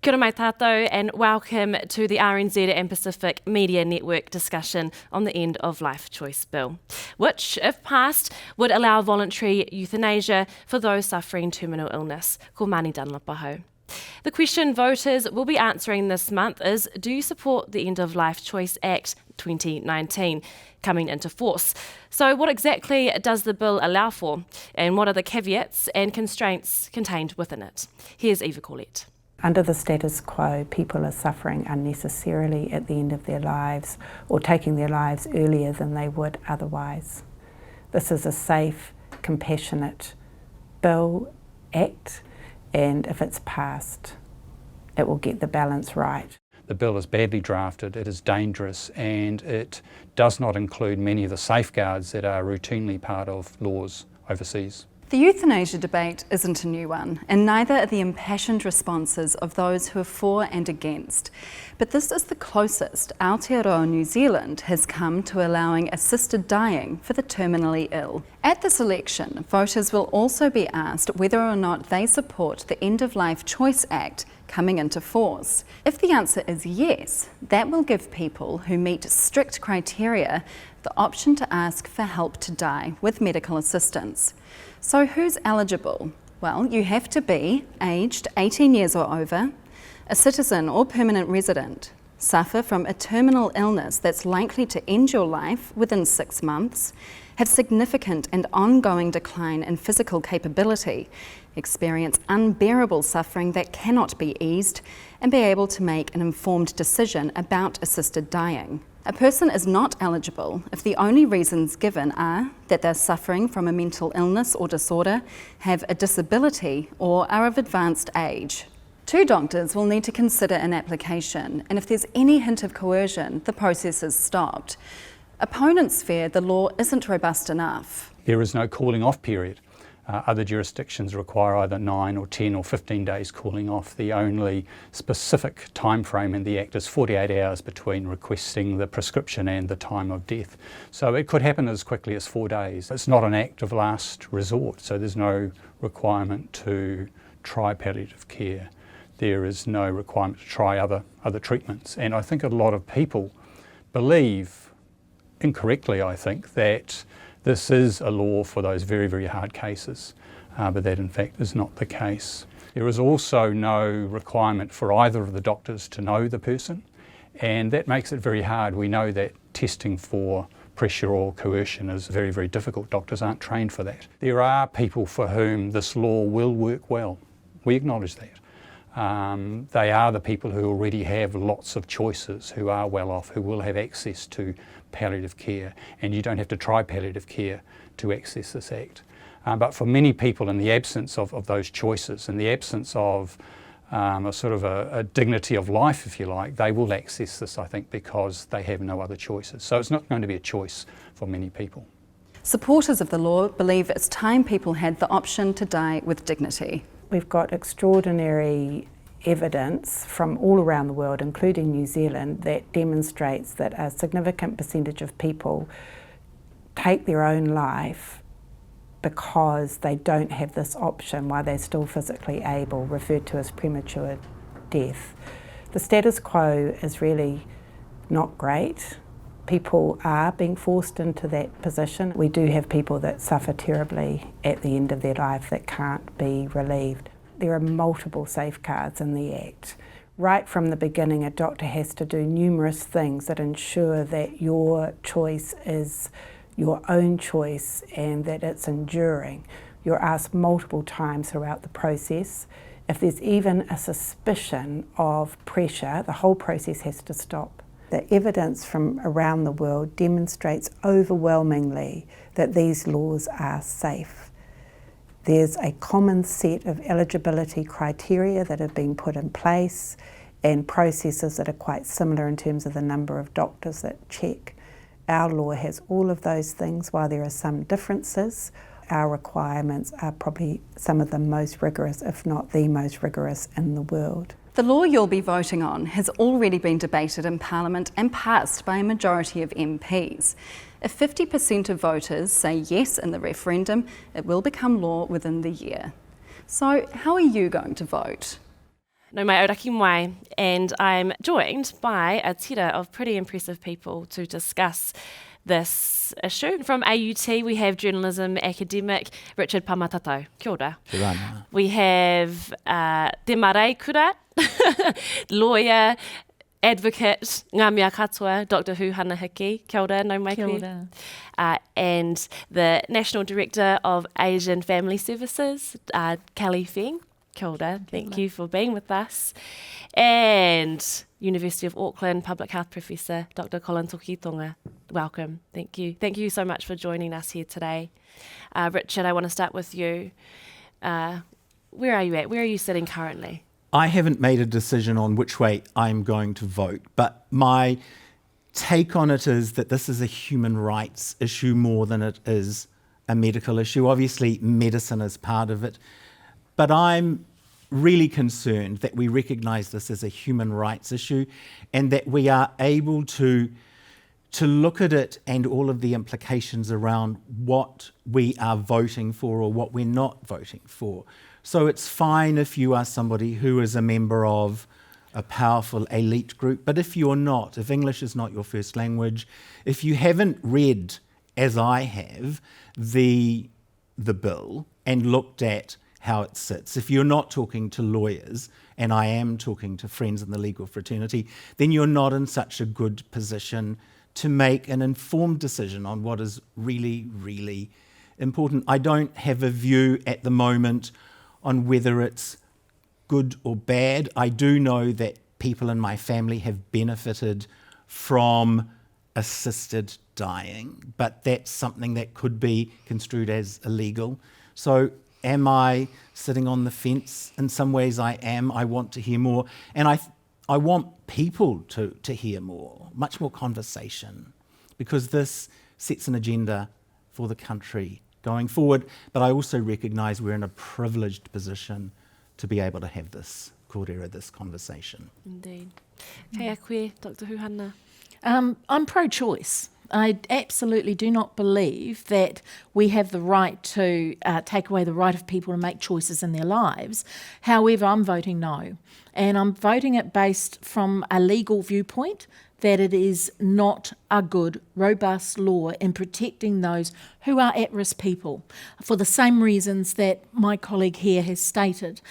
Kia ora mai tātou and welcome to the RNZ and Pacific Media Network discussion on the End of Life Choice Bill, which, if passed, would allow voluntary euthanasia for those suffering terminal illness, ko Māni Dunlop aho. The question voters will be answering this month is, do you support the End of Life Choice Act 2019 coming into force? So what exactly does the bill allow for, and what are the caveats and constraints contained within it? Here's Eva Corlett. Under the status quo, people are suffering unnecessarily at the end of their lives or taking their lives earlier than they would otherwise. This is a safe, compassionate bill, act, and if it's passed, it will get the balance right. The bill is badly drafted, it is dangerous, and it does not include many of the safeguards that are routinely part of laws overseas. The euthanasia debate isn't a new one, and neither are the impassioned responses of those who are for and against. But this is the closest Aotearoa New Zealand has come to allowing assisted dying for the terminally ill. At this election, voters will also be asked whether or not they support the End of Life Choice Act coming into force. If the answer is yes, that will give people who meet strict criteria the option to ask for help to die with medical assistance. So who's eligible? Well, you have to be aged 18 years or over, a citizen or permanent resident, suffer from a terminal illness that's likely to end your life within 6 months, have significant and ongoing decline in physical capability, experience unbearable suffering that cannot be eased, and be able to make an informed decision about assisted dying. A person is not eligible if the only reasons given are that they're suffering from a mental illness or disorder, have a disability, or are of advanced age. 2 doctors will need to consider an application, and if there's any hint of coercion, the process is stopped. Opponents fear the law isn't robust enough. There is no cooling off period. Other jurisdictions require either 9 or 10 or 15 days cooling off. The only specific time frame in the Act is 48 hours between requesting the prescription and the time of death. So it could happen as quickly as 4 days. It's not an act of last resort, so there's no requirement to try palliative care. There is no requirement to try other treatments. And I think a lot of people believe, incorrectly I think, that this is a law for those very, very hard cases, but that in fact is not the case. There is also no requirement for either of the doctors to know the person, and that makes it very hard. We know that testing for pressure or coercion is very, very difficult. Doctors aren't trained for that. There are people for whom this law will work well. We acknowledge that. They are the people who already have lots of choices, who are well off, who will have access to palliative care, and you don't have to try palliative care to access this act. But for many people, in the absence of those choices, in the absence of a sort of a dignity of life, if you like, they will access this, I think, because they have no other choices. So it's not going to be a choice for many people. Supporters of the law believe it's time people had the option to die with dignity. We've got extraordinary evidence from all around the world, including New Zealand, that demonstrates that a significant percentage of people take their own life because they don't have this option while they're still physically able, referred to as premature death. The status quo is really not great. People are being forced into that position. We do have people that suffer terribly at the end of their life that can't be relieved. There are multiple safeguards in the Act. Right from the beginning, a doctor has to do numerous things that ensure that your choice is your own choice and that it's enduring. You're asked multiple times throughout the process. If there's even a suspicion of pressure, the whole process has to stop. The evidence from around the world demonstrates overwhelmingly that these laws are safe. There's a common set of eligibility criteria that have been put in place and processes that are quite similar in terms of the number of doctors that check. Our law has all of those things. While there are some differences, our requirements are probably some of the most rigorous, if not the most rigorous in the world. The law you'll be voting on has already been debated in Parliament and passed by a majority of MPs. If 50% of voters say yes in the referendum, it will become law within the year. So how are you going to vote? no mai auraki mai, and I'm joined by a tira of pretty impressive people to discuss this issue. From AUT, we have journalism academic Richard Pamatatau. Kia ora. Kia ora. We have Te Marae Kura, lawyer, advocate, ngā mea katoa, Dr Huhana Hickey. Kia ora, nau mai Kia koe. ora. And the National Director of Asian Family Services, Kelly Feng. Kia ora. Thank you for being with us. And University of Auckland Public Health Professor, Dr Collin Tukuitonga. Welcome. Thank you. Thank you so much for joining us here today. Richard, I want to start with you. Where are you at? Where are you sitting currently? I haven't made a decision on which way I'm going to vote, but my take on it is that this is a human rights issue more than it is a medical issue. Obviously, medicine is part of it, but I'm really concerned that we recognise this as a human rights issue and that we are able to look at it and all of the implications around what we are voting for or what we're not voting for. So it's fine if you are somebody who is a member of a powerful elite group, but if you're not, if English is not your first language, if you haven't read, as I have, the bill and looked at how it sits, if you're not talking to lawyers, and I am talking to friends in the legal fraternity, then you're not in such a good position to make an informed decision on what is really, really important. I don't have a view at the moment on whether it's good or bad. I do know that people in my family have benefited from assisted dying, but that's something that could be construed as illegal. So am I sitting on the fence? In some ways I am. I want to hear more. And I want people to hear more, much more conversation, because this sets an agenda for the country going forward. But I also recognise we're in a privileged position to be able to have this kōrero, this conversation. Indeed. Kei koe, Dr Huhana. I'm pro-choice. I absolutely do not believe that we have the right to take away the right of people to make choices in their lives. However, I'm voting no. And I'm voting it based from a legal viewpoint that it is not a good, robust law in protecting those who are at-risk people for the same reasons that my colleague here has stated.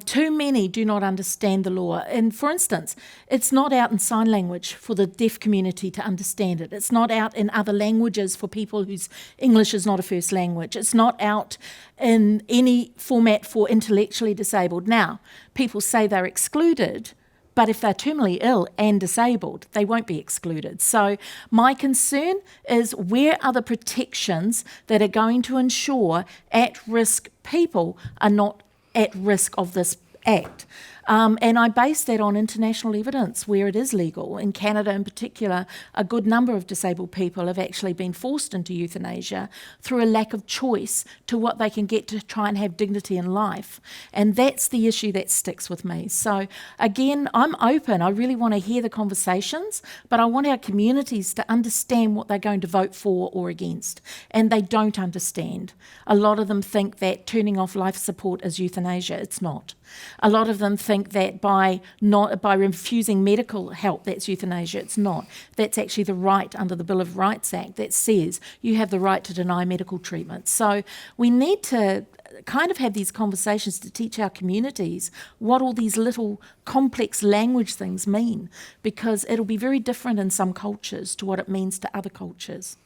Too many do not understand the law. And for instance, it's not out in sign language for the deaf community to understand it. It's not out in other languages for people whose English is not a first language. It's not out in any format for intellectually disabled. Now, people say they're excluded, but if they're terminally ill and disabled, they won't be excluded. So my concern is where are the protections that are going to ensure at-risk people are not at risk of this act. And I base that on international evidence where it is legal. In Canada in particular, a good number of disabled people have actually been forced into euthanasia through a lack of choice to what they can get to try and have dignity in life. And that's the issue that sticks with me. So again, I'm open. I really want to hear the conversations, but I want our communities to understand what they're going to vote for or against. And they don't understand. A lot of them think that turning off life support is euthanasia. It's not. A lot of them think that by refusing medical help, that's euthanasia. It's not. That's actually the right under the Bill of Rights Act that says you have the right to deny medical treatment. So we need to kind of have these conversations to teach our communities what all these little complex language things mean, because it'll be very different in some cultures to what it means to other cultures.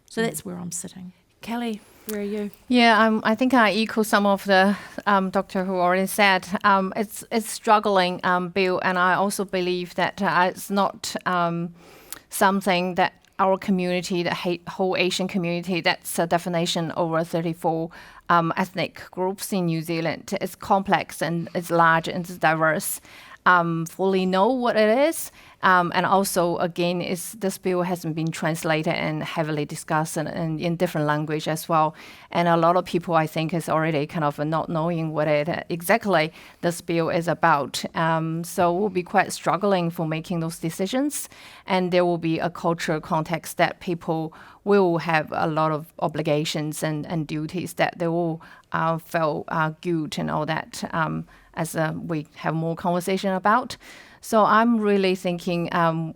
So that's where I'm sitting. Kelly, where are you? Yeah, I think I echo some of the doctor who already said. It's struggling bill, and I also believe that it's not something that our community, the whole Asian community, that's a definition over 34 ethnic groups in New Zealand. It's complex and it's large and it's diverse. Fully know what it is. And also, again, this bill hasn't been translated and heavily discussed in different language as well. And a lot of people, I think, is already kind of not knowing what exactly this bill is about. So we'll be quite struggling for making those decisions. And there will be a cultural context that people will have a lot of obligations and duties that they will feel guilt and all that as we have more conversation about. So I'm really thinking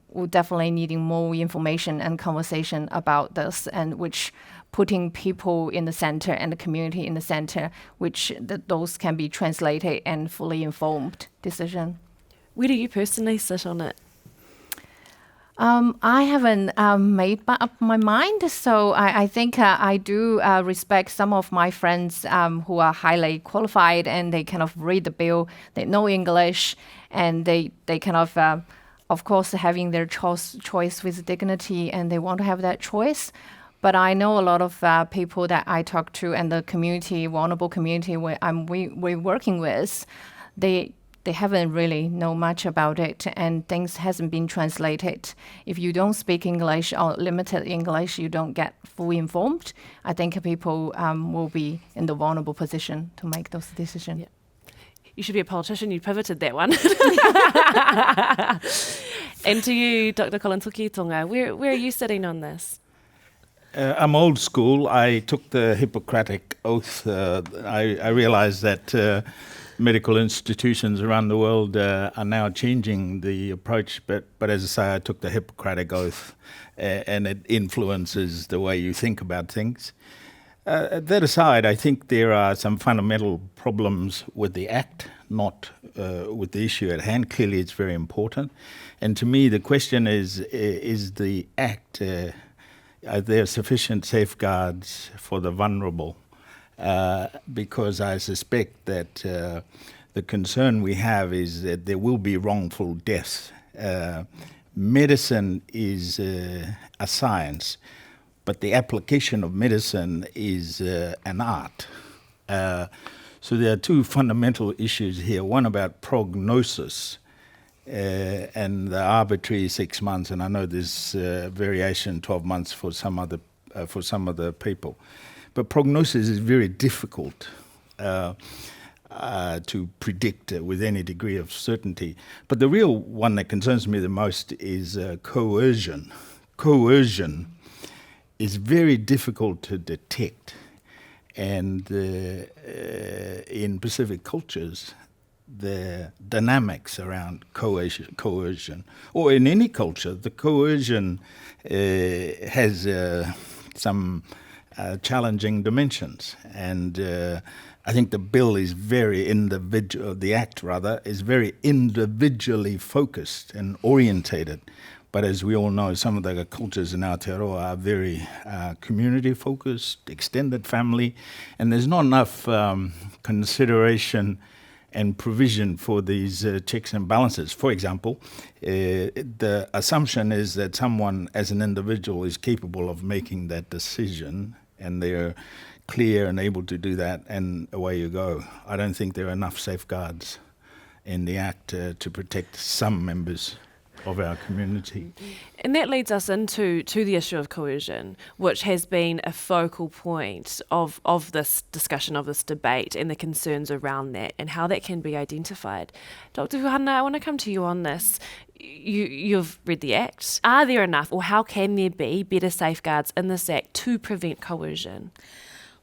we're definitely needing more information and conversation about this, and which putting people in the center and the community in the center, which those can be translated and fully informed decision. Where do you personally sit on it? I haven't made up my mind, so I think I do respect some of my friends who are highly qualified and they kind of read the bill, they know English, and they kind of course, having their choice with dignity, and they want to have that choice. But I know a lot of people that I talk to and the community, vulnerable community we're working with, they haven't really know much about it, and things hasn't been translated. If you don't speak English or limited English, you don't get fully informed. I think people will be in the vulnerable position to make those decisions. Yeah. You should be a politician. You pivoted that one. And to you, Dr Collin Tukuitonga, where are you sitting on this? I'm old school. I took the Hippocratic Oath. I realized that medical institutions around the world are now changing the approach, but as I say, I took the Hippocratic Oath, and it influences the way you think about things. That aside, I think there are some fundamental problems with the Act, not with the issue at hand. Clearly, it's very important. And to me, the question is the Act, are there sufficient safeguards for the vulnerable? Because I suspect that the concern we have is that there will be wrongful deaths. Medicine is a science, but the application of medicine is an art. So there are two fundamental issues here. One about prognosis and the arbitrary 6 months, and I know there's variation 12 months for some other people. But prognosis is very difficult to predict with any degree of certainty. But the real one that concerns me the most is coercion. Coercion is very difficult to detect. And in Pacific cultures, the dynamics around coercion, or in any culture, the coercion has some challenging dimensions, and I think the bill is very individual. The Act, rather, is very individually focused and orientated. But as we all know, some of the cultures in Aotearoa are very community focused, extended family, and there's not enough consideration and provision for these checks and balances. For example, the assumption is that someone as an individual is capable of making that decision, and they're clear and able to do that, and away you go. I don't think there are enough safeguards in the Act to protect some members of our community. And that leads us into the issue of coercion, which has been a focal point of this discussion, of this debate, and the concerns around that and how that can be identified. Dr. Huhana, I want to come to you on this. You've read the Act. Are there enough, or how can there be better safeguards in this Act to prevent coercion?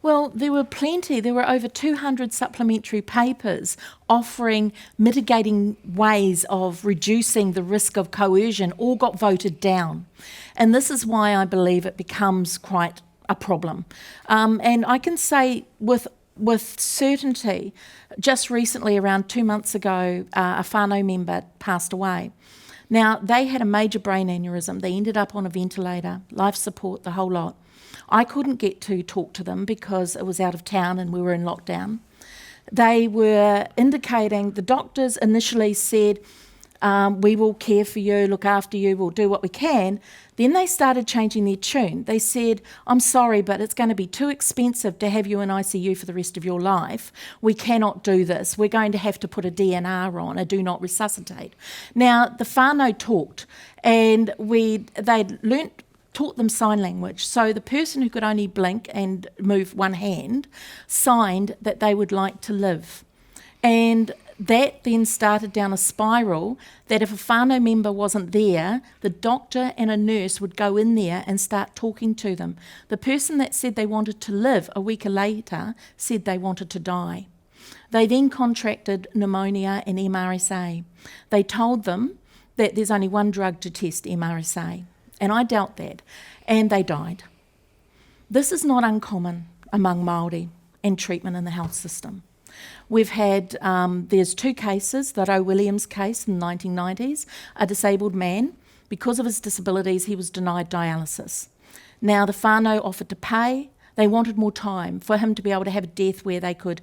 Well, there were plenty. There were over 200 supplementary papers offering mitigating ways of reducing the risk of coercion, all got voted down. And this is why I believe it becomes quite a problem. And I can say with certainty, just recently, around 2 months ago, a whānau member passed away. Now, they had a major brain aneurysm. They ended up on a ventilator, life support, the whole lot. I couldn't get to talk to them because it was out of town and we were in lockdown. They were indicating, the doctors initially said, we will care for you, look after you, we'll do what we can. Then they started changing their tune. They said, I'm sorry, but it's going to be too expensive to have you in ICU for the rest of your life. We cannot do this. We're going to have to put a DNR on, a do not resuscitate. Now, the whānau talked, and they taught them sign language. So the person who could only blink and move one hand signed that they would like to live. And that then started down a spiral that if a whānau member wasn't there, the doctor and a nurse would go in there and start talking to them. The person that said they wanted to live a week later said they wanted to die. They then contracted pneumonia and MRSA. They told them that there's only one drug to test MRSA, and I doubt that, and they died. This is not uncommon among Māori and treatment in the health system. We've had, there's 2 cases, the Roe Williams case in the 1990s, a disabled man, because of his disabilities, he was denied dialysis. Now the whānau offered to pay, they wanted more time for him to be able to have a death where they could,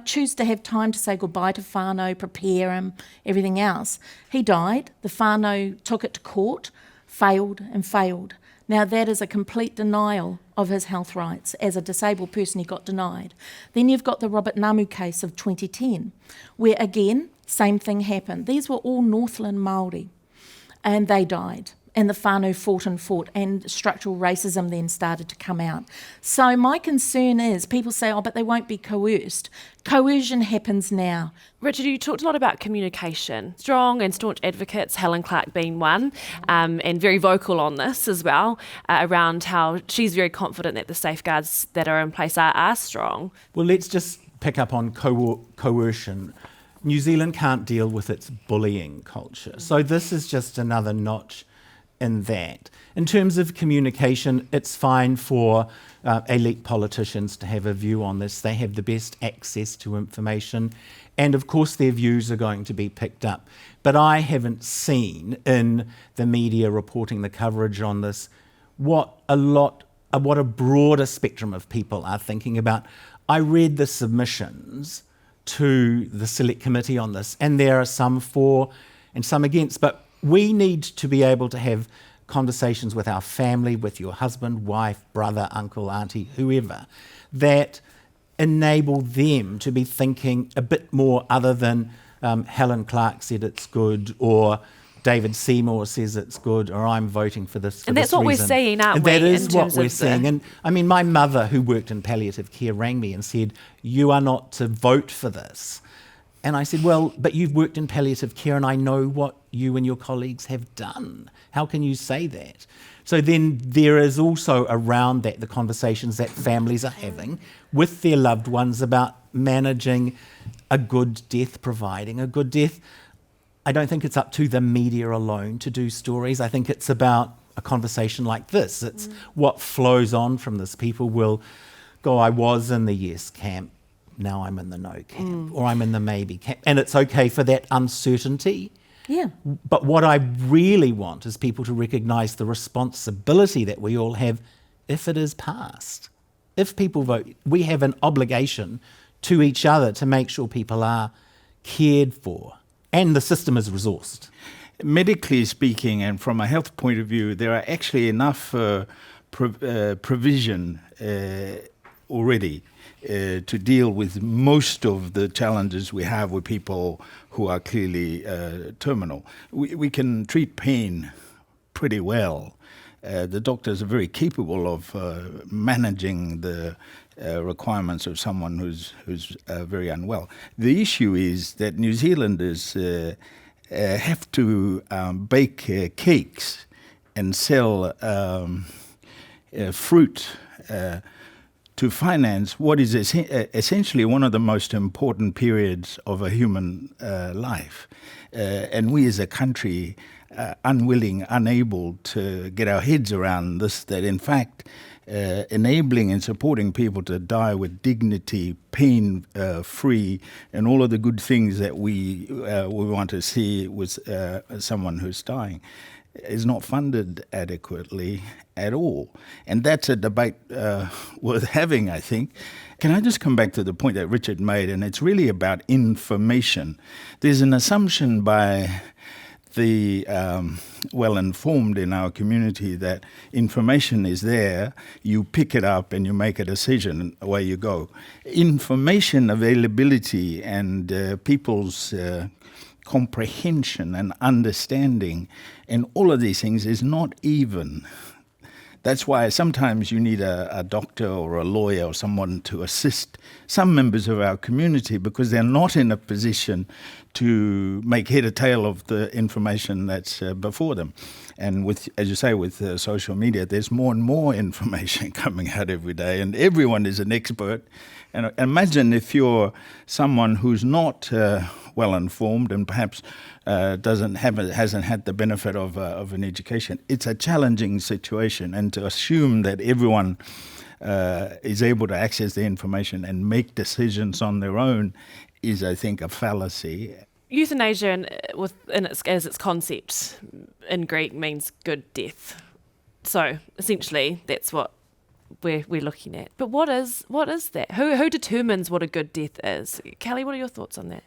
choose to have time to say goodbye to whānau, prepare him, everything else. He died, the whānau took it to court, failed and failed. Now that is a complete denial of his health rights. As a disabled person, he got denied. Then you've got the Robert Namu case of 2010, where again, same thing happened. These were all Northland Māori, and they died. And the whānau fought, and structural racism then started to come out. So my concern is, people say, but they won't be coerced. Coercion happens now. Richard, you talked a lot about communication. Strong and staunch advocates, Helen Clark being one, and very vocal on this as well, around how she's very confident that the safeguards that are in place are strong. Well, let's just pick up on coercion. New Zealand can't deal with its bullying culture. So this is just another notch in that. In terms of communication, it's fine for elite politicians to have a view on this. They have the best access to information, and of course their views are going to be picked up. But I haven't seen in the media reporting the coverage on this what a broader spectrum of people are thinking about. I read the submissions to the Select Committee on this, and there are some for and some against, but we need to be able to have conversations with our family, with your husband, wife, brother, uncle, auntie, whoever, that enable them to be thinking a bit more other than Helen Clark said it's good, or David Seymour says it's good, or I'm voting for this for and this that's what reason. we're seeing, aren't and we? That is what we're seeing. And I mean, my mother, who worked in palliative care, rang me and said, you are not to vote for this. And I said, well, but you've worked in palliative care and I know what you and your colleagues have done. How can you say that? So then there is also around that the conversations that families are having with their loved ones about managing a good death, providing a good death. I don't think it's up to the media alone to do stories. I think it's about a conversation like this. It's what flows on from this. People will go, I was in the yes camp, now I'm in the no camp, or I'm in the maybe camp. And it's okay for that uncertainty. Yeah. But what I really want is people to recognise the responsibility that we all have if it is passed. If people vote, we have an obligation to each other to make sure people are cared for and the system is resourced. Medically speaking, and from a health point of view, there are actually enough provision already to deal with most of the challenges we have with people who are clearly terminal. We can treat pain pretty well. The doctors are very capable of managing the requirements of someone who's very unwell. The issue is that New Zealanders have to bake cakes and sell fruit to finance what is essentially one of the most important periods of a human life. And we as a country unwilling, unable to get our heads around this, that in fact enabling and supporting people to die with dignity, pain-free, and all of the good things that we want to see with someone who's dying is not funded adequately at all. And that's a debate worth having, I think. Can I just come back to the point that Richard made, and it's really about information. There's an assumption by the well-informed in our community that information is there, you pick it up and you make a decision, and away you go. Information availability and people's comprehension and understanding and all of these things is not even. That's why sometimes you need a doctor or a lawyer or someone to assist some members of our community, because they're not in a position to make head or tail of the information that's before them. And with, as you say, with social media, there's more and more information coming out every day, and everyone is an expert. And imagine if you're someone who's not well informed and perhaps hasn't had the benefit of an education. It's a challenging situation, and to assume that everyone is able to access the information and make decisions on their own is, I think, a fallacy. Euthanasia, as its concept in Greek, means good death. So essentially, that's what we're looking at. But what is that? Who determines what a good death is? Kelly, what are your thoughts on that?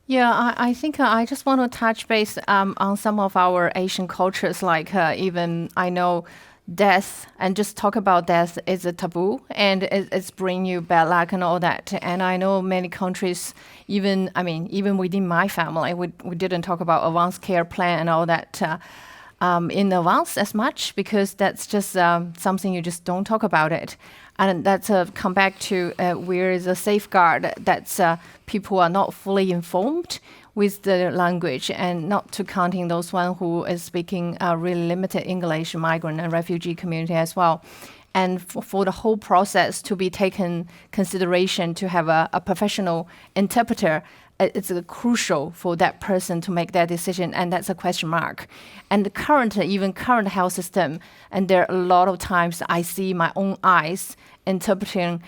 Yeah, I think I just want to touch base on some of our Asian cultures, like even I know death, and just talk about death is a taboo, and it's bring you bad luck and all that. And I know many countries, even within my family, we didn't talk about advanced care plan and all that in advance as much, because that's just something you just don't talk about it. And that's come back to where is a safeguard that's people are not fully informed with the language, and not to counting those one who is speaking really limited English, migrant and refugee community as well. And for the whole process to be taken consideration to have a professional interpreter, it's crucial for that person to make that decision, and that's a question mark. And the current health system, and there are a lot of times I see my own eyes interpreting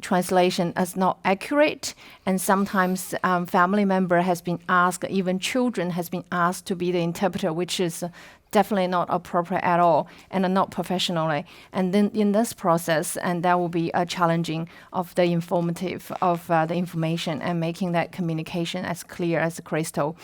translation as not accurate, and sometimes family member has been asked, even children has been asked to be the interpreter, which is definitely not appropriate at all, and not professionally. And then in this process, and that will be a challenging of the informative of the information and making that communication as clear as crystal.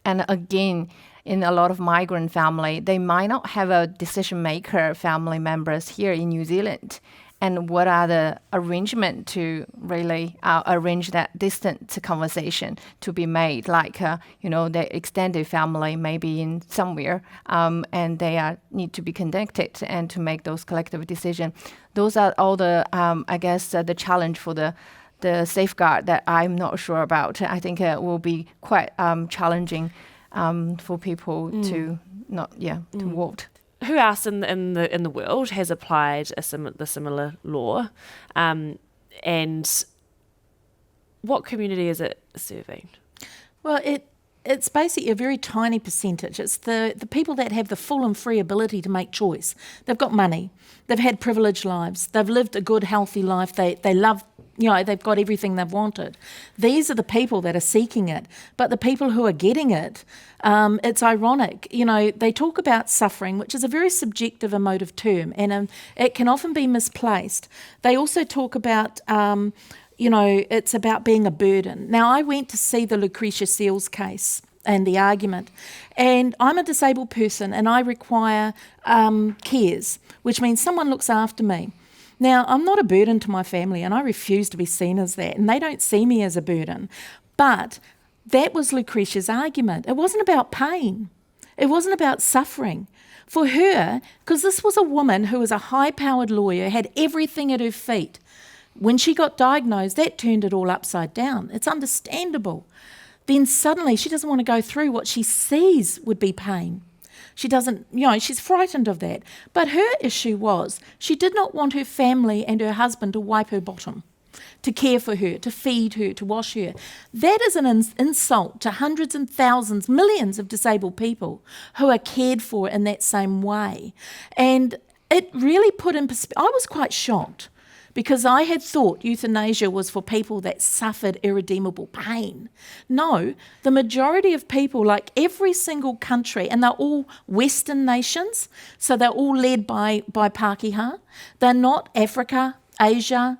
And again, in a lot of migrant family, they might not have a decision maker family members here in New Zealand. And what are the arrangement to really arrange that distant conversation to be made? Like, the extended family maybe in somewhere, and they need to be connected and to make those collective decisions. Those are all the, the challenge for the safeguard that I'm not sure about. I think it will be quite challenging for people to vote. Who else in the world has applied the similar law, and what community is it serving? Well, it's basically a very tiny percentage. It's the people that have the full and free ability to make choice. They've got money, they've had privileged lives, they've lived a good, healthy life, they love, they've got everything they've wanted. These are the people that are seeking it. But the people who are getting it, it's ironic. They talk about suffering, which is a very subjective emotive term, and it can often be misplaced. They also talk about it's about being a burden. Now, I went to see the Lucretia Seals case and the argument, and I'm a disabled person and I require cares, which means someone looks after me. Now, I'm not a burden to my family, and I refuse to be seen as that, and they don't see me as a burden. But that was Lucretia's argument. It wasn't about pain. It wasn't about suffering. For her, because this was a woman who was a high-powered lawyer, had everything at her feet. When she got diagnosed, that turned it all upside down. It's understandable. Then suddenly she doesn't want to go through what she sees would be pain. She doesn't, she's frightened of that. But her issue was she did not want her family and her husband to wipe her bottom, to care for her, to feed her, to wash her. That is an insult to hundreds and thousands, millions of disabled people who are cared for in that same way. And it really put in perspective. I was quite shocked, because I had thought euthanasia was for people that suffered irredeemable pain. No, the majority of people, like every single country, and they're all Western nations, so they're all led by Pākehā. They're not Africa, Asia,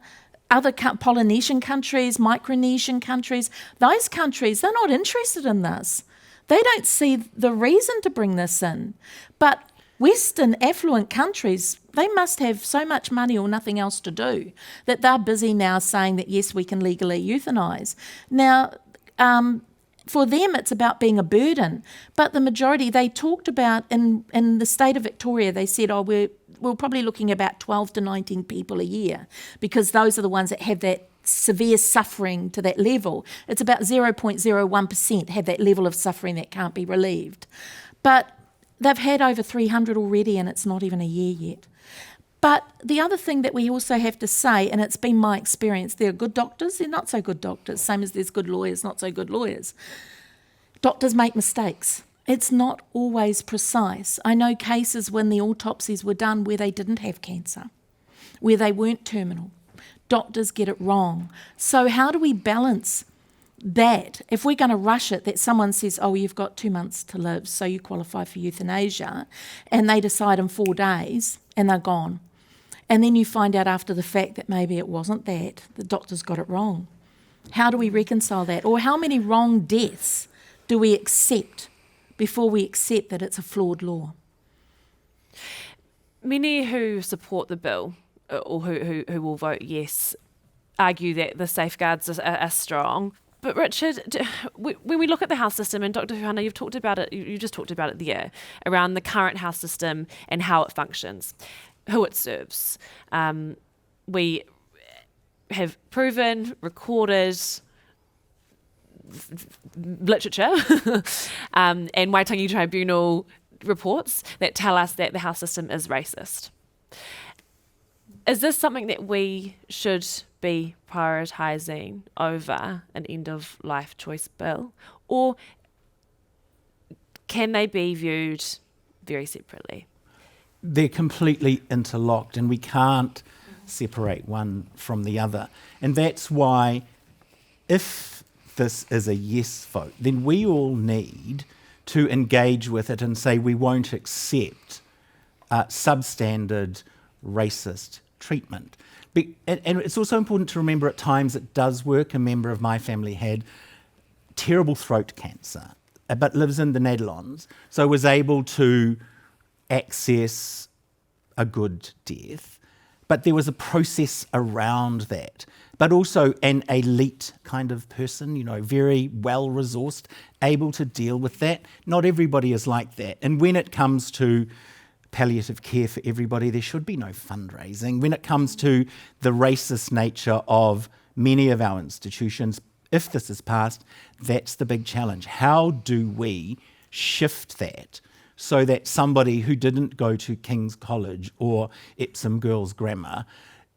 other Polynesian countries, Micronesian countries. Those countries, they're not interested in this. They don't see the reason to bring this in. But Western affluent countries, they must have so much money or nothing else to do that they're busy now saying that, yes, we can legally euthanise. Now, for them, it's about being a burden. But the majority, they talked about, in the state of Victoria, they said, we're probably looking about 12 to 19 people a year, because those are the ones that have that severe suffering to that level. It's about 0.01% have that level of suffering that can't be relieved. But they've had over 300 already, and it's not even a year yet. But the other thing that we also have to say, and it's been my experience, there are good doctors, they're not so good doctors, same as there's good lawyers, not so good lawyers. Doctors make mistakes. It's not always precise. I know cases when the autopsies were done where they didn't have cancer, where they weren't terminal. Doctors get it wrong. So how do we balance that? If we're going to rush it, that someone says, you've got 2 months to live, so you qualify for euthanasia, and they decide in 4 days and they're gone. And then you find out after the fact that maybe it wasn't that, the doctors got it wrong. How do we reconcile that? Or how many wrong deaths do we accept before we accept that it's a flawed law? Many who support the bill, or who will vote yes, argue that the safeguards are strong. But Richard, when we look at the house system, and Dr. Huhana, you've talked about it, you just talked about it there, around the current house system and how it functions, who it serves. We have proven, recorded literature and Waitangi Tribunal reports that tell us that the house system is racist. Is this something that we should be prioritising over an end-of-life choice bill, or can they be viewed very separately? They're completely interlocked, and we can't separate one from the other. And that's why, if this is a yes vote, then we all need to engage with it and say we won't accept substandard racist treatment. And it's also important to remember at times it does work. A member of my family had terrible throat cancer, but lives in the Netherlands, so was able to access a good death. But there was a process around that. But also an elite kind of person, very well-resourced, able to deal with that. Not everybody is like that. And when it comes to palliative care for everybody, there should be no fundraising. When it comes to the racist nature of many of our institutions, if this is passed, that's the big challenge. How do we shift that so that somebody who didn't go to King's College or Epsom Girls Grammar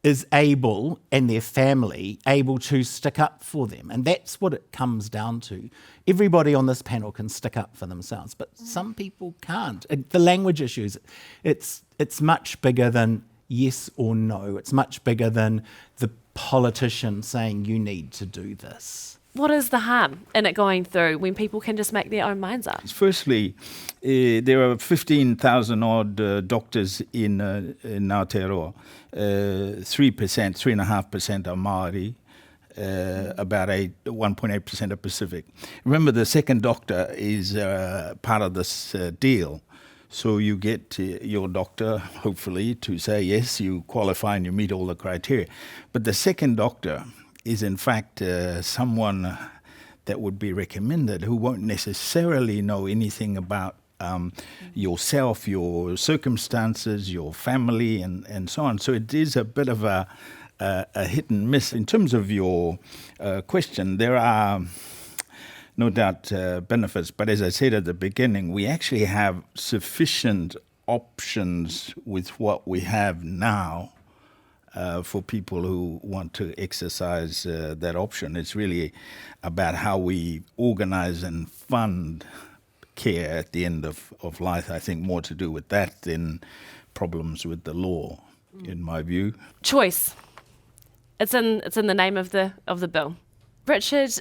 is able, and their family, able to stick up for them? And that's what it comes down to. Everybody on this panel can stick up for themselves, but some people can't. The language issues, it's much bigger than yes or no. It's much bigger than the politician saying you need to do this. What is the harm in it going through when people can just make their own minds up? Firstly, there are 15,000 odd doctors in Aotearoa. 3.5% are Māori. About 1.8% are Pacific. Remember, the second doctor is part of this deal. So you get your doctor, hopefully, to say, yes, you qualify and you meet all the criteria. But the second doctor is, in fact, someone that would be recommended who won't necessarily know anything about yourself, your circumstances, your family, and so on. So it is a bit of a hit and miss. In terms of your question, there are no doubt benefits, but as I said at the beginning, we actually have sufficient options with what we have now for people who want to exercise that option. It's really about how we organise and fund care at the end of life. I think more to do with that than problems with the law, in my view. Choice. It's in the name of the bill. Richard,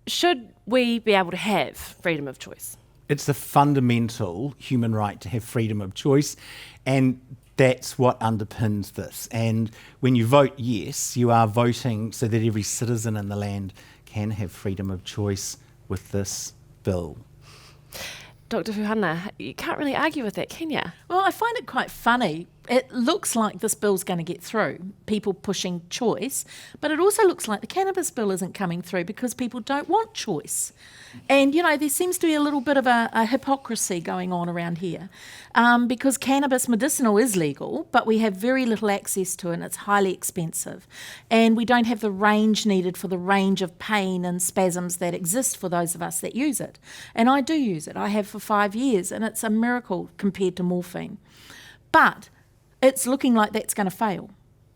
should we be able to have freedom of choice? It's a fundamental human right to have freedom of choice, and that's what underpins this. And when you vote yes, you are voting so that every citizen in the land can have freedom of choice with this bill. Dr Huhana, you can't really argue with that, can you? Well, I find it quite funny. It looks like this bill's going to get through, people pushing choice, but it also looks like the cannabis bill isn't coming through because people don't want choice. And, you know, there seems to be a little bit of a hypocrisy going on around here because cannabis medicinal is legal, but we have very little access to it and it's highly expensive. And we don't have the range needed for the range of pain and spasms that exist for those of us that use it. And I do use it. I have for 5 years, and it's a miracle compared to morphine. But it's looking like that's going to fail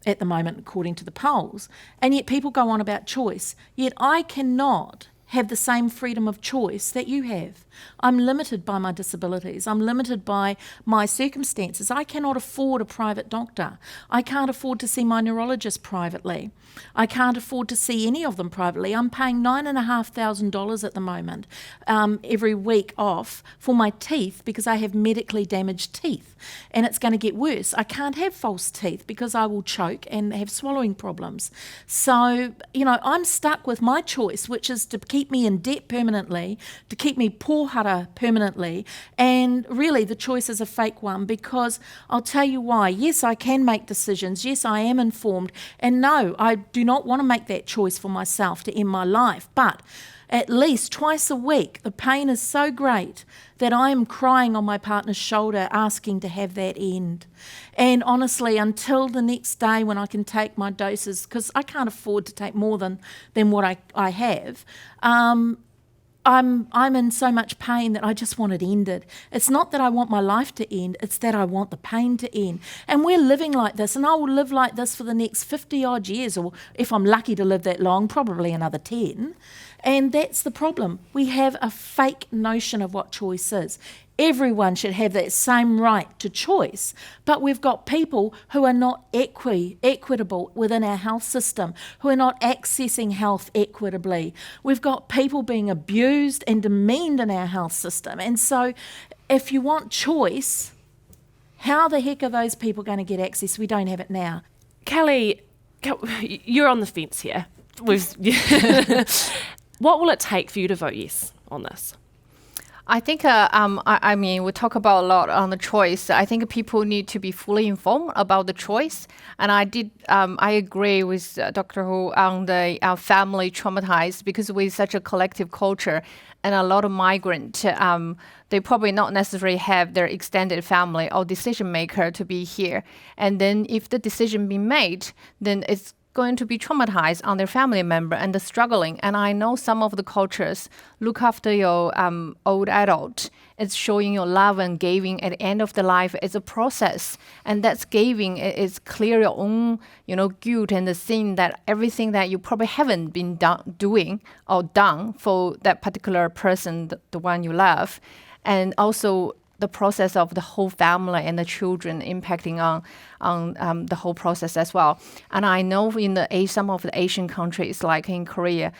at the moment, according to the polls. And yet people go on about choice. Yet I cannot have the same freedom of choice that you have. I'm limited by my disabilities. I'm limited by my circumstances. I cannot afford a private doctor. I can't afford to see my neurologist privately. I can't afford to see any of them privately. I'm paying $9,500 at the moment every week off for my teeth because I have medically damaged teeth, and it's going to get worse. I can't have false teeth because I will choke and have swallowing problems. So, you know, I'm stuck with my choice, which is to keep me in debt permanently, to keep me pohara permanently, and really the choice is a fake one because I'll tell you why. Yes, I can make decisions. Yes, I am informed, and no, I do not want to make that choice for myself to end my life, but at least twice a week the pain is so great that I am crying on my partner's shoulder asking to have that end. And honestly, until the next day when I can take my doses, because I can't afford to take more than what I have, I'm in so much pain that I just want it ended. It's not that I want my life to end, it's that I want the pain to end. And we're living like this, and I will live like this for the next 50 odd years, or if I'm lucky to live that long, probably another 10. And that's the problem. We have a fake notion of what choice is. Everyone should have that same right to choice, but we've got people who are not equitable within our health system, who are not accessing health equitably. We've got people being abused and demeaned in our health system. And so if you want choice, how the heck are those people going to get access? We don't have it now. Kelly, you're on the fence here. What will it take for you to vote yes on this? I think, I mean, we talk about a lot on the choice. I think people need to be fully informed about the choice. And I agree with Dr. Hu on the family traumatized, because we're such a collective culture and a lot of migrants, they probably not necessarily have their extended family or decision maker to be here. And then if the decision be made, then it's going to be traumatized on their family member and the struggling. And I know some of the cultures look after your old adult. It's showing your love and giving at the end of the life. It's a process, and that's giving is clear your own, guilt and the sin that everything that you probably haven't been doing or done for that particular person, the one you love, and also the process of the whole family and the children impacting on the whole process as well. And I know in some of the Asian countries, like in Korea,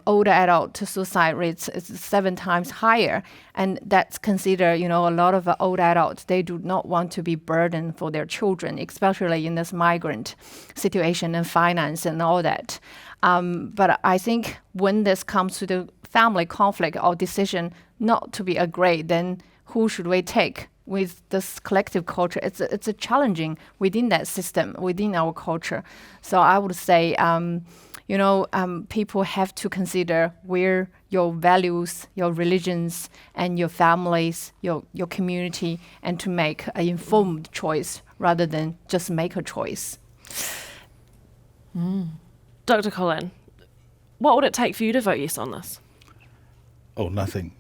older adult suicide rates is 7 times higher. And that's considered, a lot of old adults, they do not want to be burdened for their children, especially in this migrant situation and finance and all that. But I think when this comes to the family conflict or decision not to be agreed, then who should we take with this collective culture? It's a challenging within that system, within our culture. So I would say, people have to consider where your values, your religions, and your families, your community, and to make an informed choice rather than just make a choice. Dr. Collin, what would it take for you to vote yes on this? Oh, nothing.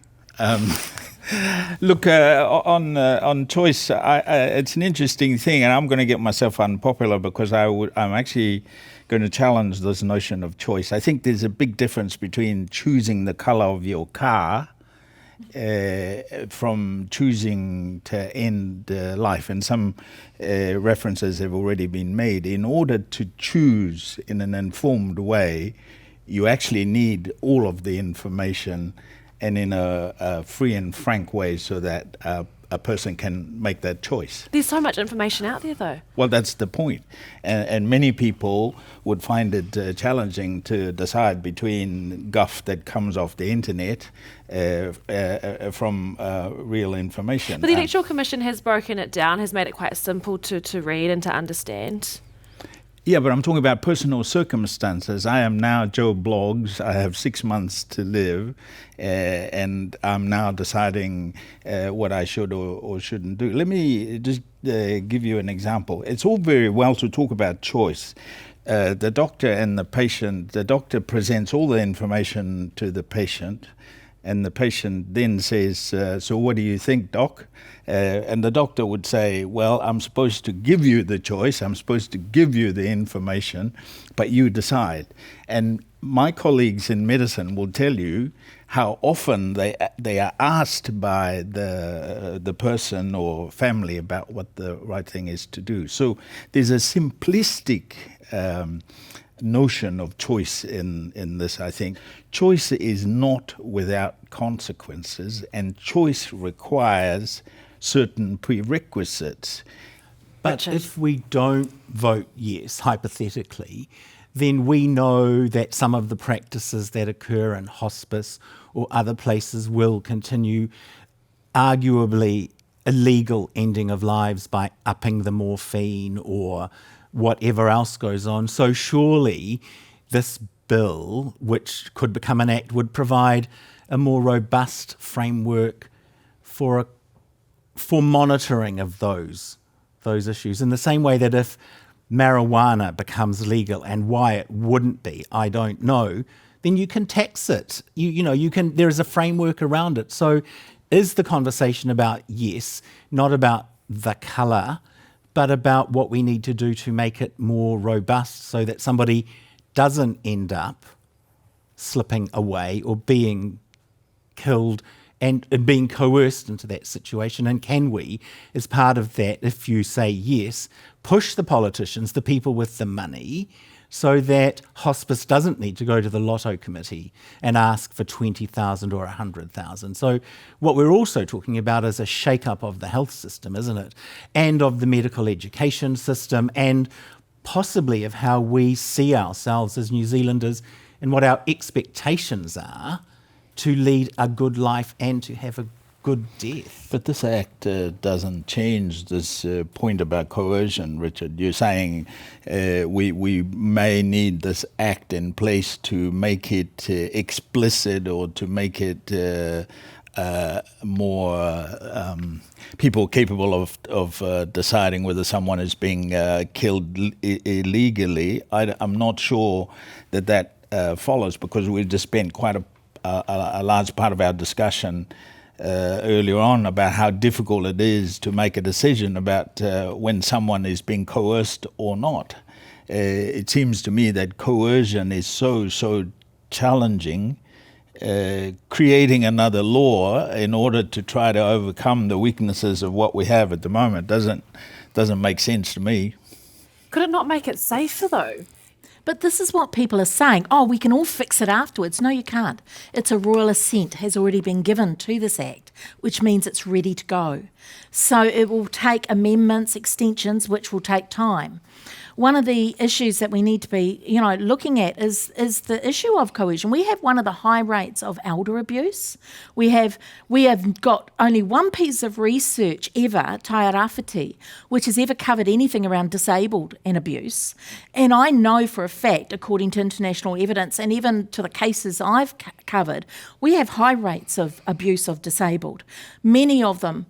Look, on choice, it's an interesting thing, and I'm going to get myself unpopular because I'm actually going to challenge this notion of choice. I think there's a big difference between choosing the colour of your car from choosing to end life, and some references have already been made. In order to choose in an informed way, you actually need all of the information and in a free and frank way, so that a person can make that choice. There's so much information out there, though. Well, that's the point. And many people would find it challenging to decide between guff that comes off the internet from real information. But the Electoral Commission has broken it down, has made it quite simple to read and to understand. Yeah, but I'm talking about personal circumstances. I am now Joe Bloggs. I have 6 months to live, and I'm now deciding what I should or shouldn't do. Let me just give you an example. It's all very well to talk about choice. The doctor and the patient, the doctor presents all the information to the patient, and the patient then says, so what do you think, doc? And the doctor would say, well, I'm supposed to give you the choice, I'm supposed to give you the information, but you decide. And my colleagues in medicine will tell you how often they are asked by the person or family about what the right thing is to do. So there's a simplistic notion of choice in this, I think. Choice is not without consequences, and choice requires certain prerequisites. But if we don't vote yes, hypothetically, then we know that some of the practices that occur in hospice or other places will continue, arguably illegal ending of lives by upping the morphine or whatever else goes on. So surely this bill, which could become an act, would provide a more robust framework for monitoring of those issues. In the same way that if marijuana becomes legal, and why it wouldn't be, I don't know, then you can tax it. You can. There is a framework around it. So is the conversation about yes, not about the colour, but about what we need to do to make it more robust so that somebody doesn't end up slipping away or being killed and being coerced into that situation? And can we, as part of that, if you say yes, push the politicians, the people with the money, so that hospice doesn't need to go to the lotto committee and ask for 20,000 or 100,000. So what we're also talking about is a shake-up of the health system, isn't it? And of the medical education system, and possibly of how we see ourselves as New Zealanders and what our expectations are to lead a good life and to have a good death. But this act doesn't change this point about coercion, Richard. You're saying we may need this act in place to make it explicit or to make it more people capable of deciding whether someone is being killed illegally. I'm not sure that follows, because we've just spent quite a large part of our discussion earlier on about how difficult it is to make a decision about when someone is being coerced or not. It seems to me that coercion is so challenging. Creating another law in order to try to overcome the weaknesses of what we have at the moment doesn't make sense to me. Could it not make it safer, though? But this is what people are saying. Oh, we can all fix it afterwards. No, you can't. It's a royal assent has already been given to this act, which means it's ready to go. So it will take amendments, extensions, which will take time. One of the issues that we need to be, looking at is the issue of coercion. We have one of the high rates of elder abuse. We have got only one piece of research ever, Taiarawhiti, which has ever covered anything around disabled and abuse. And I know for a fact, according to international evidence and even to the cases I've covered, we have high rates of abuse of disabled. Many of them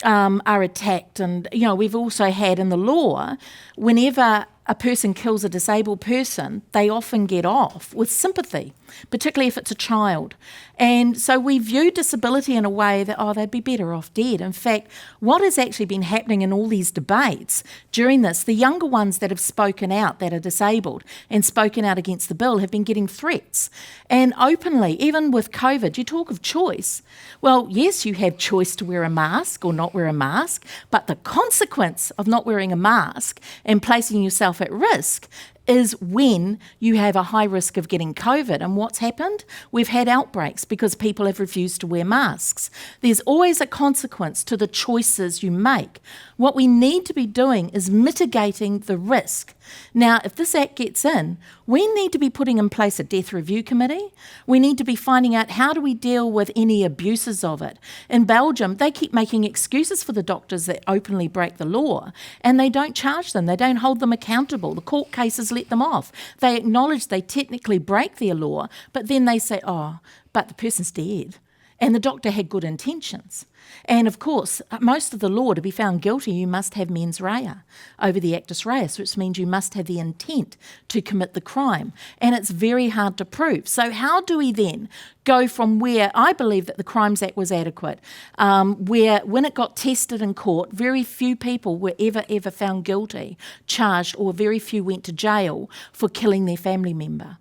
are attacked, and we've also had in the law, whenever a person kills a disabled person, they often get off with sympathy, particularly if it's a child. And so we view disability in a way that, they'd be better off dead. In fact, what has actually been happening in all these debates during this, the younger ones that have spoken out, that are disabled and spoken out against the bill, have been getting threats. And openly, even with COVID, you talk of choice. Well, yes, you have choice to wear a mask or not wear a mask, but the consequence of not wearing a mask and placing yourself at risk is when you have a high risk of getting COVID. And what's happened? We've had outbreaks because people have refused to wear masks. There's always a consequence to the choices you make. What we need to be doing is mitigating the risk. Now, if this Act gets in, we need to be putting in place a death review committee. We need to be finding out how do we deal with any abuses of it. In Belgium, they keep making excuses for the doctors that openly break the law, and they don't charge them. They don't hold them accountable. The court cases let them off. They acknowledge they technically break their law, but then they say, oh, but the person's dead. And the doctor had good intentions. And of course, most of the law, to be found guilty, you must have mens rea over the actus reus, which means you must have the intent to commit the crime. And it's very hard to prove. So how do we then go from where I believe that the Crimes Act was adequate, where when it got tested in court, very few people were ever found guilty, charged, or very few went to jail for killing their family member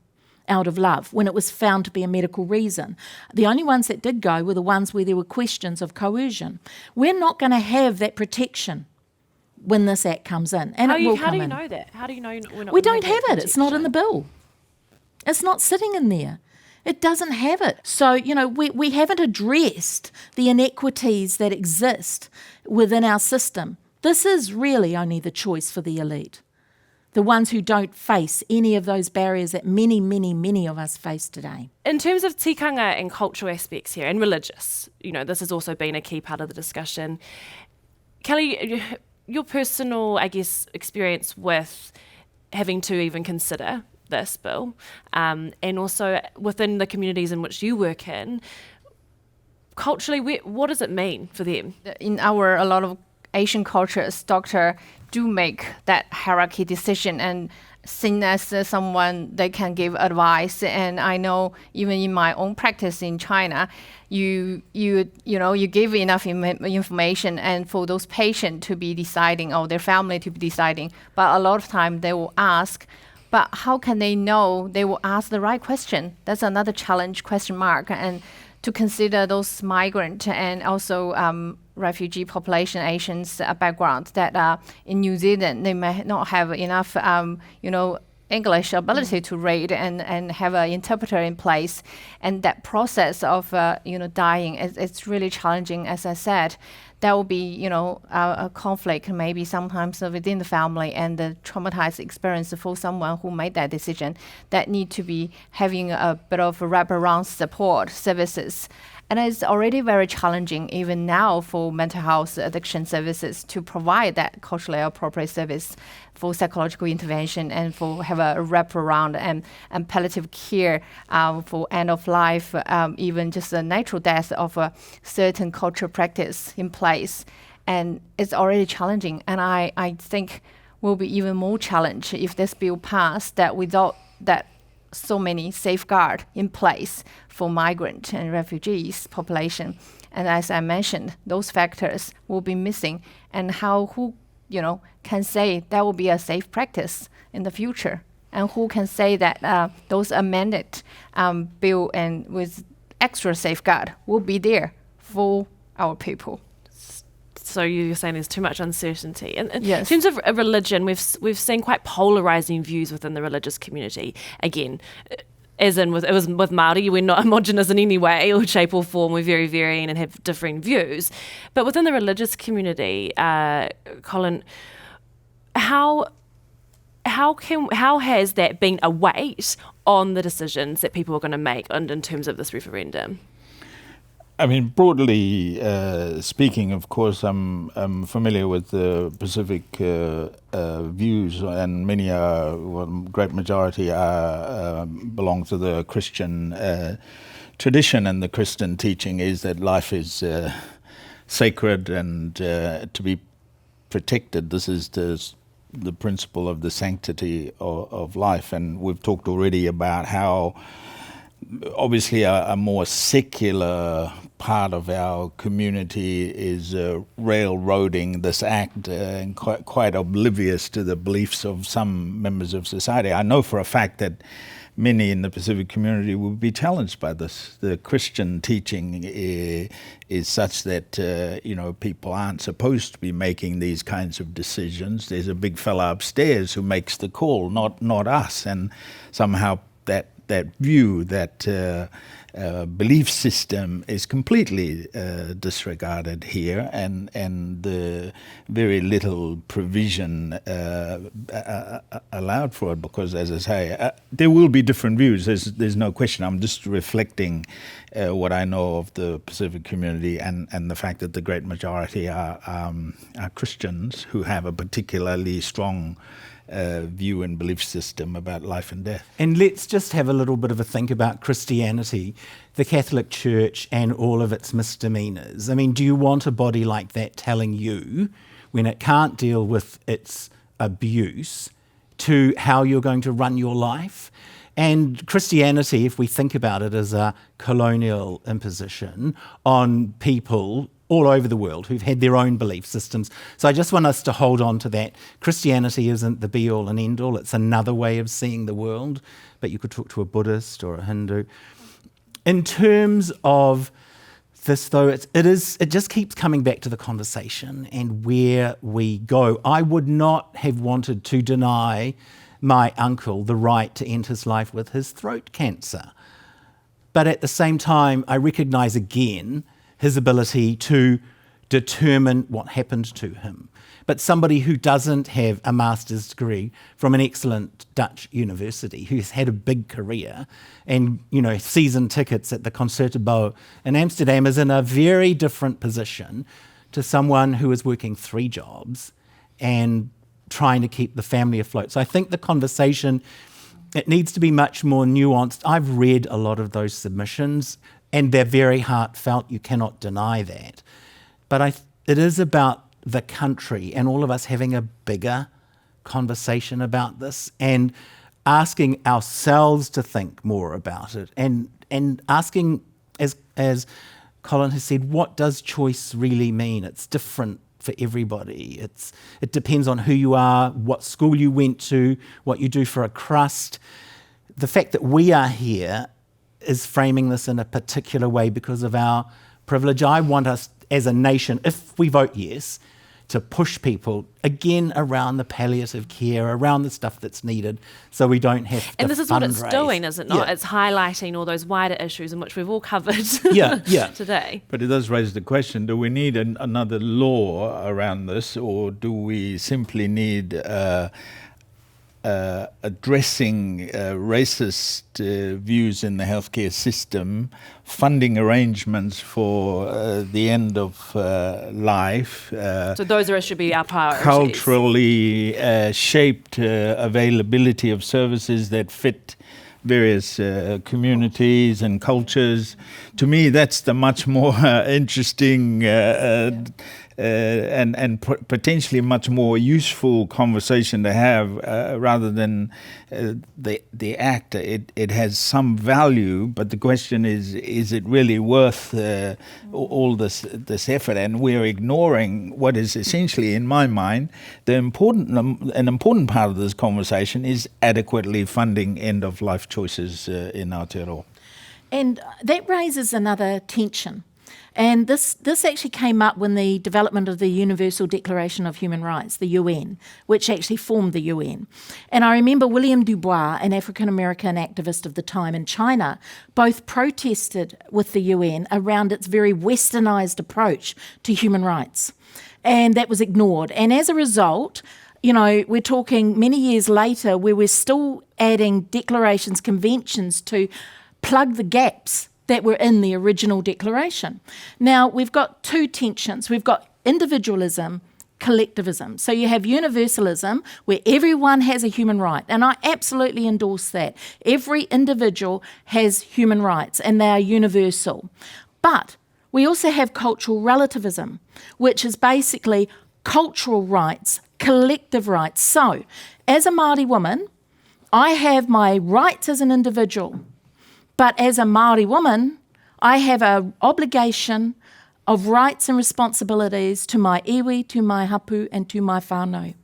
out of love, when it was found to be a medical reason. The only ones that did go were the ones where there were questions of coercion. We're not going to have that protection when this Act comes in, and it will come in. How do you know that? How do you know we're not? We don't have it. It's not in the bill. It's not sitting in there. It doesn't have it. So, we haven't addressed the inequities that exist within our system. This is really only the choice for the elite. The ones who don't face any of those barriers that many of us face today. In terms of tikanga and cultural aspects here, and religious, this has also been a key part of the discussion. Kelly, your personal, experience with having to even consider this bill, and also within the communities in which you work in, culturally, what does it mean for them? In a lot of Asian cultures, doctor do make that hierarchy decision and seen as someone they can give advice. And I know even in my own practice in China, you give enough information and for those patients to be deciding or their family to be deciding. But a lot of time they will ask, but how can they know? They will ask the right question. That's another challenge, question mark. And to consider those migrant and also refugee population, Asians background that in New Zealand, they may not have enough, English ability to read and have an interpreter in place. And that process of, dying, it's really challenging, as I said. There will be, a conflict maybe sometimes within the family and the traumatized experience for someone who made that decision that need to be having a bit of wraparound support services. And it's already very challenging even now for mental health addiction services to provide that culturally appropriate service for psychological intervention and for have a wraparound and palliative care for end of life, even just a natural death of a certain cultural practice in place. And it's already challenging. And I think will be even more challenge if this bill passed, that without that so many safeguards in place for migrant and refugees population. And as I mentioned, those factors will be missing. And who can say that will be a safe practice in the future? And who can say that those amended bill and with extra safeguard will be there for our people? So you're saying there's too much uncertainty. And Yes. in terms of religion, we've seen quite polarising views within the religious community. Again, as in with Māori, we're not homogenous in any way or shape or form. We're very varying and have differing views. But within the religious community, Collin, how has that been a weight on the decisions that people are going to make in terms of this referendum? I mean, broadly speaking, of course, I'm familiar with the Pacific views, and many great majority belong to the Christian tradition, and the Christian teaching is that life is sacred and to be protected. This is the principle of the sanctity of life, and we've talked already about how obviously a more secular part of our community is railroading this act and quite oblivious to the beliefs of some members of society. I know for a fact that many in the Pacific community will be challenged by this. The Christian teaching is such that people aren't supposed to be making these kinds of decisions. There's a big fella upstairs who makes the call, not us. And somehow that view, that belief system is completely disregarded here, and the very little provision allowed for it, because, as I say, there will be different views. There's no question. I'm just reflecting what I know of the Pacific community and the fact that the great majority are Christians who have a particularly strong view and belief system about life and death. And let's just have a little bit of a think about Christianity, the Catholic Church and all of its misdemeanours. I mean, do you want a body like that telling you, when it can't deal with its abuse, to how you're going to run your life? And Christianity, if we think about it as a colonial imposition on people all over the world who've had their own belief systems. So I just want us to hold on to that. Christianity isn't the be-all and end-all. It's another way of seeing the world. But you could talk to a Buddhist or a Hindu. In terms of this, though, it just keeps coming back to the conversation and where we go. I would not have wanted to deny my uncle the right to end his life with his throat cancer. But at the same time, I recognise again his ability to determine what happened to him. But somebody who doesn't have a master's degree from an excellent Dutch university, who's had a big career and, season tickets at the Concertgebouw in Amsterdam, is in a very different position to someone who is working 3 jobs and trying to keep the family afloat. So I think the conversation, it needs to be much more nuanced. I've read a lot of those submissions, and they're very heartfelt, you cannot deny that. But it is about the country and all of us having a bigger conversation about this and asking ourselves to think more about it and asking, as Colin has said, what does choice really mean? It's different for everybody. It depends on who you are, what school you went to, what you do for a crust. The fact that we are here is framing this in a particular way because of our privilege. I want us as a nation, if we vote yes, to push people again around the palliative care, around the stuff that's needed, so we don't have to And this is what it's fundraise. doing, is it not? Yeah. It's highlighting all those wider issues in which we've all covered Yeah. today. But it does raise the question, do we need another law around this, or do we simply need addressing racist views in the healthcare system, funding arrangements for the end of life, So those should be our priorities. culturally shaped availability of services that fit various communities and cultures. To me, that's the much more interesting and potentially much more useful conversation to have rather than the act. It has some value, but the question is it really worth all this effort? And we're ignoring what is essentially, in my mind, an important part of this conversation is adequately funding end-of-life choices in Aotearoa. And that raises another tension. And this actually came up when the development of the Universal Declaration of Human Rights, the UN, which actually formed the UN. And I remember William Dubois, an African-American activist of the time in China, both protested with the UN around its very westernised approach to human rights. And that was ignored. And as a result, we're talking many years later where we're still adding declarations, conventions to plug the gaps that were in the original declaration. Now, we've got 2 tensions. We've got individualism, collectivism. So you have universalism, where everyone has a human right, and I absolutely endorse that. Every individual has human rights, and they are universal. But we also have cultural relativism, which is basically cultural rights, collective rights. So, as a Māori woman, I have my rights as an individual, but as a Māori woman, I have an obligation of rights and responsibilities to my iwi, to my hapu, and to my whānau.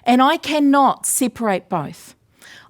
And I cannot separate both.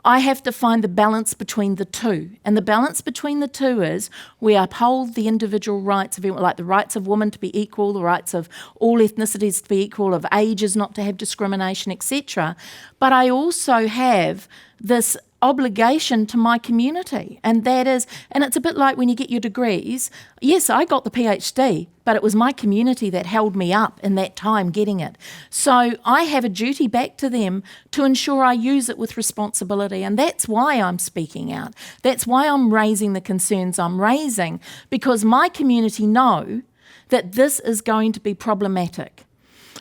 I have to find the balance between the two. And the balance between the two is we uphold the individual rights of everyone, like the rights of women to be equal, the rights of all ethnicities to be equal, of ages not to have discrimination, etc. But I also have this obligation to my community, and that is, and it's a bit like when you get your degrees. Yes, I got the PhD, but it was my community that held me up in that time getting it. So I have a duty back to them to ensure I use it with responsibility, and that's why I'm speaking out. That's why I'm raising the concerns I'm raising, because my community know that this is going to be problematic.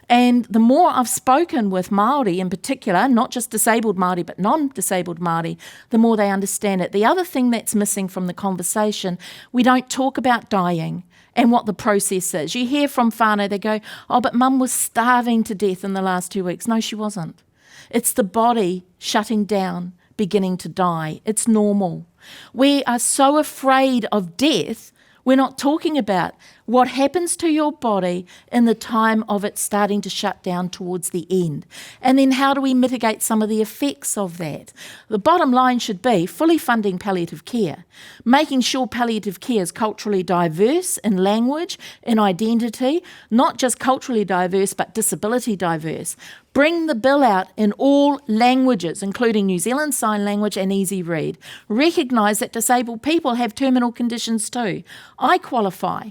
And the more I've spoken with Māori in particular, not just disabled Māori but non-disabled Māori, the more they understand it. The other thing that's missing from the conversation, we don't talk about dying and what the process is. You hear from whānau, they go, oh, but mum was starving to death in the last 2 weeks. No, she wasn't. It's the body shutting down, beginning to die. It's normal. We are so afraid of death, we're not talking about what happens to your body in the time of it starting to shut down towards the end. And then how do we mitigate some of the effects of that? The bottom line should be fully funding palliative care, making sure palliative care is culturally diverse in language, in identity, not just culturally diverse but disability diverse. Bring the bill out in all languages, including New Zealand Sign Language and Easy Read. Recognise that disabled people have terminal conditions too. I qualify,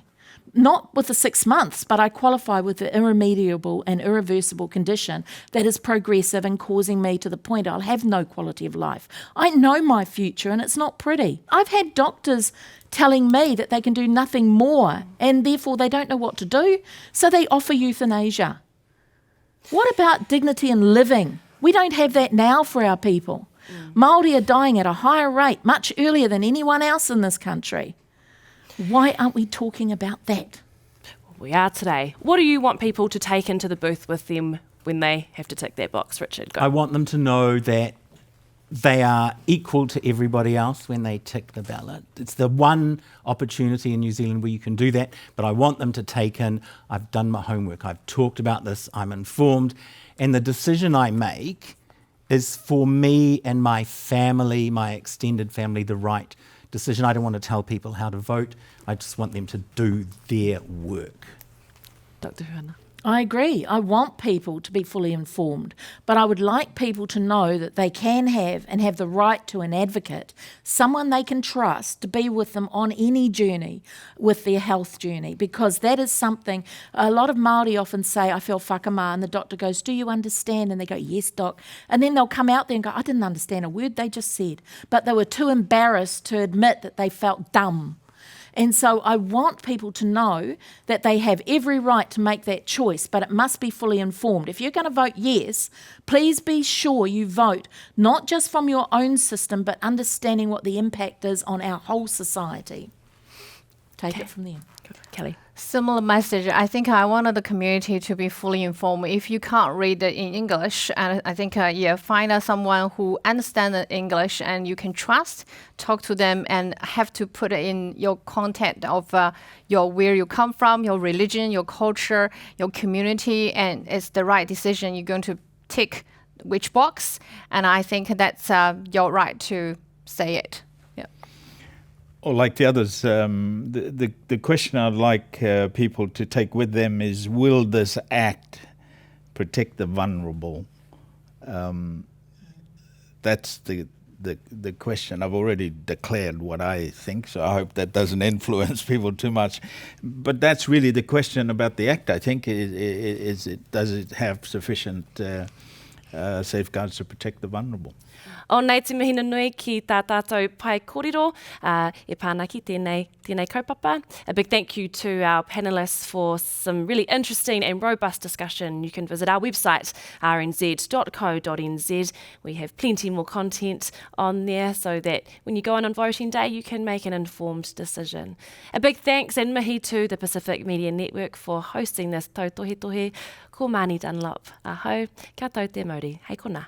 not with the 6 months, but I qualify with the irremediable and irreversible condition that is progressive and causing me to the point I'll have no quality of life. I know my future and it's not pretty. I've had doctors telling me that they can do nothing more and therefore they don't know what to do, so they offer euthanasia. What about dignity in living? We don't have that now for our people. Māori are dying at a higher rate, much earlier than anyone else in this country. Why aren't we talking about that? We are today. What do you want people to take into the booth with them when they have to tick that box, Richard? Go. I want them to know that they are equal to everybody else when they tick the ballot. It's the one opportunity in New Zealand where you can do that, but I want them to take in, I've done my homework, I've talked about this, I'm informed, and the decision I make is for me and my family, my extended family, the right decision. I don't want to tell people how to vote, I just want them to do their work. Dr. Huhana. I agree. I want people to be fully informed, but I would like people to know that they can have and have the right to an advocate, someone they can trust to be with them on any journey with their health journey, because that is something a lot of Māori often say, I feel whakama, and the doctor goes, do you understand? And they go, yes, doc. And then they'll come out there and go, I didn't understand a word they just said, but they were too embarrassed to admit that they felt dumb. And so I want people to know that they have every right to make that choice, but it must be fully informed. If you're going to vote yes, please be sure you vote not just from your own system, but understanding what the impact is on our whole society. Take it from there. Kelly. Similar message. I think I wanted the community to be fully informed. If you can't read it in English, and I think find someone who understands English and you can trust, talk to them, and have to put it in your content of where you come from, your religion, your culture, your community, and it's the right decision. You're going to tick which box, and I think that's your right to say it. Or like the others, the question I'd like people to take with them is, will this act protect the vulnerable? That's the question. I've already declared what I think, so I hope that doesn't influence people too much. But that's really the question about the act, I think, does it have sufficient safeguards to protect the vulnerable? O nei te mihina nui ki tā tātou pai kōrero, e pāna ki tēnei kaupapa. A big thank you to our panellists for some really interesting and robust discussion. You can visit our website, rnz.co.nz. We have plenty more content on there so that when you go on voting day, you can make an informed decision. A big thanks and mihi to the Pacific Media Network for hosting this tautohe tohe. Ko Māni Dunlop. Ahau, kia tau te Māori. Hei kona.